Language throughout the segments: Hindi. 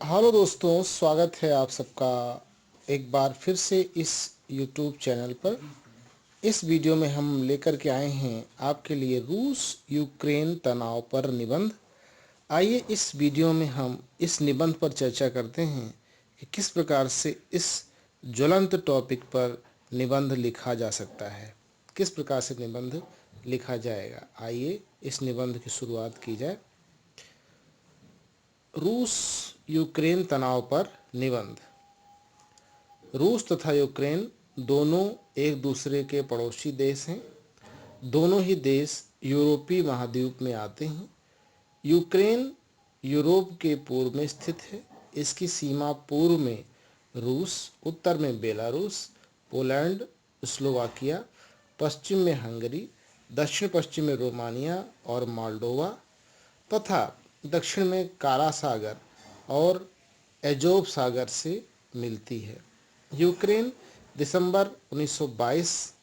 हेलो दोस्तों, स्वागत है आप सबका एक बार फिर से इस YouTube चैनल पर। इस वीडियो में हम लेकर के आए हैं आपके लिए रूस यूक्रेन तनाव पर निबंध। आइए इस वीडियो में हम इस निबंध पर चर्चा करते हैं कि किस प्रकार से इस ज्वलंत टॉपिक पर निबंध लिखा जा सकता है, किस प्रकार से निबंध लिखा जाएगा। आइए इस निबंध की शुरुआत की जाए। रूस यूक्रेन तनाव पर निबंध। रूस तथा यूक्रेन दोनों एक दूसरे के पड़ोसी देश हैं। दोनों ही देश यूरोपीय महाद्वीप में आते हैं। यूक्रेन यूरोप के पूर्व में स्थित है। इसकी सीमा पूर्व में रूस, उत्तर में बेलारूस, पोलैंड, स्लोवाकिया, पश्चिम में हंगरी, दक्षिण पश्चिम में रोमानिया और मोल्डोवा तथा दक्षिण में काला सागर और एजोव सागर से मिलती है। यूक्रेन दिसंबर 1922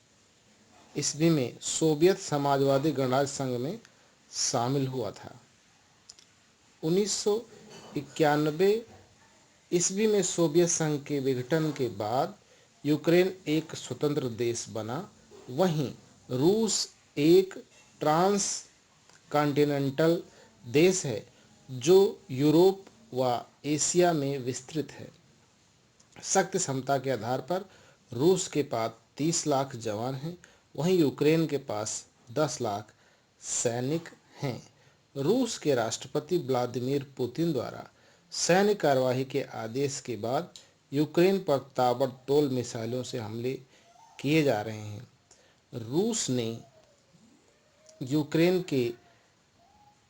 ईस्वी में सोवियत समाजवादी गणराज्य संघ में शामिल हुआ था। 1991 ईस्वी में सोवियत संघ के विघटन के बाद यूक्रेन एक स्वतंत्र देश बना। वहीं रूस एक ट्रांस कॉन्टिनेंटल देश है जो यूरोप व एशिया में विस्तृत है। शक्ति क्षमता के आधार पर रूस के पास 30 लाख जवान हैं, वहीं यूक्रेन के पास 10 लाख सैनिक हैं। रूस के राष्ट्रपति व्लादिमीर पुतिन द्वारा सैन्य कार्यवाही के आदेश के बाद यूक्रेन पर ताबड़तोड़ मिसाइलों से हमले किए जा रहे हैं। रूस ने यूक्रेन के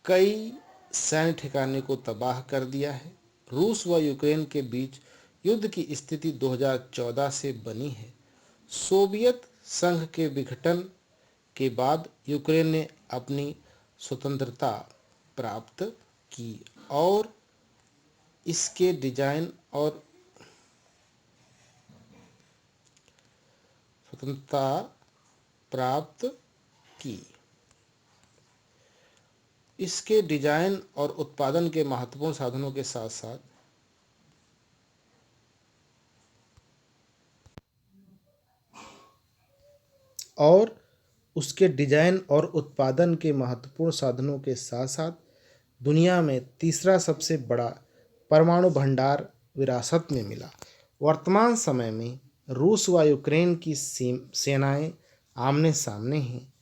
कई सैन्य ठिकाने को तबाह कर दिया है। रूस व यूक्रेन के बीच युद्ध की स्थिति 2014 से बनी है। सोवियत संघ के विघटन के बाद यूक्रेन ने अपनी स्वतंत्रता प्राप्त की और इसके डिजाइन और स्वतंत्रता प्राप्त की। इसके डिजाइन और उत्पादन के महत्वपूर्ण साधनों के साथ साथ और उसके डिजाइन और उत्पादन के महत्वपूर्ण साधनों के साथ साथ दुनिया में तीसरा सबसे बड़ा परमाणु भंडार विरासत में मिला। वर्तमान समय में रूस व यूक्रेन की सेनाएं आमने सामने हैं।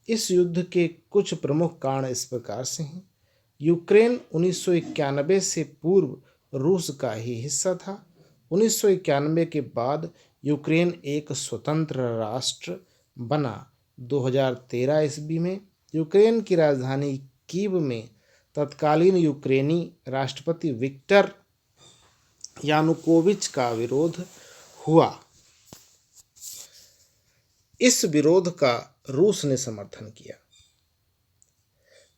इस युद्ध के कुछ प्रमुख कारण इस प्रकार से हैं। यूक्रेन 1991 से पूर्व रूस का ही हिस्सा था। 1991 के बाद यूक्रेन एक स्वतंत्र राष्ट्र बना। 2013 ईस्वी में यूक्रेन की राजधानी कीव में तत्कालीन यूक्रेनी राष्ट्रपति विक्टर यानुकोविच का विरोध हुआ। इस विरोध का रूस ने समर्थन किया,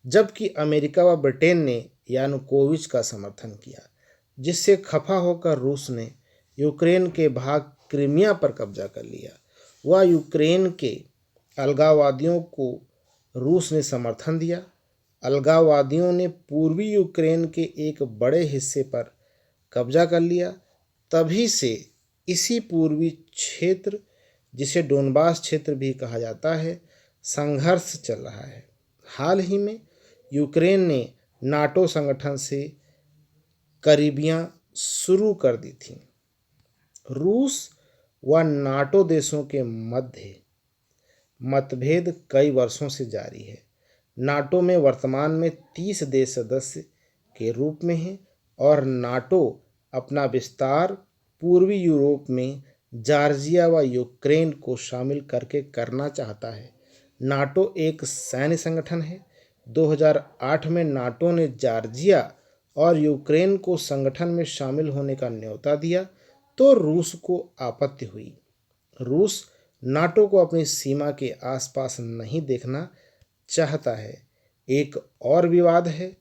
जबकि अमेरिका व ब्रिटेन ने यानुकोविच का समर्थन किया, जिससे खफा होकर रूस ने यूक्रेन के भाग क्रीमिया पर कब्जा कर लिया। वह यूक्रेन के अलगाववादियों को रूस ने समर्थन दिया। अलगाववादियों ने पूर्वी यूक्रेन के एक बड़े हिस्से पर कब्जा कर लिया। तभी से इसी पूर्वी क्षेत्र, जिसे डोनबास क्षेत्र भी कहा जाता है, संघर्ष चल रहा है। हाल ही में यूक्रेन ने नाटो संगठन से करीबियां शुरू कर दी थीं। रूस व नाटो देशों के मध्य मतभेद कई वर्षों से जारी है। नाटो में वर्तमान में 30 देश सदस्य के रूप में हैं और नाटो अपना विस्तार पूर्वी यूरोप में जॉर्जिया व यूक्रेन को शामिल करके करना चाहता है। नाटो एक सैन्य संगठन है। 2008 में नाटो ने जॉर्जिया और यूक्रेन को संगठन में शामिल होने का न्योता दिया तो रूस को आपत्ति हुई। रूस नाटो को अपनी सीमा के आसपास नहीं देखना चाहता है। एक और विवाद है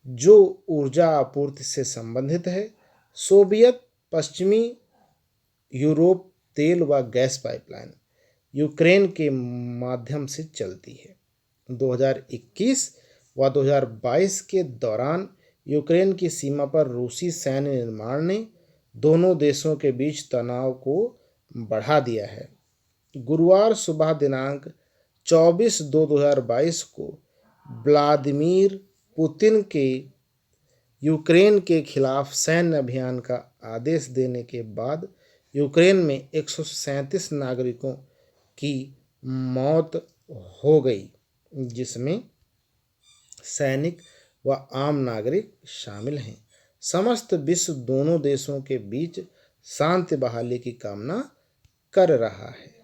जो ऊर्जा आपूर्ति से संबंधित है। सोवियत पश्चिमी यूरोप तेल व गैस पाइपलाइन यूक्रेन के माध्यम से चलती है। 2021 व 2022 के दौरान यूक्रेन की सीमा पर रूसी सैन्य निर्माण ने दोनों देशों के बीच तनाव को बढ़ा दिया है। गुरुवार सुबह दिनांक 24/2/2022 को व्लादिमीर पुतिन के यूक्रेन के खिलाफ सैन्य अभियान का आदेश देने के बाद यूक्रेन में 137 नागरिकों की मौत हो गई, जिसमें सैनिक व आम नागरिक शामिल हैं। समस्त विश्व दोनों देशों के बीच शांति बहाली की कामना कर रहा है।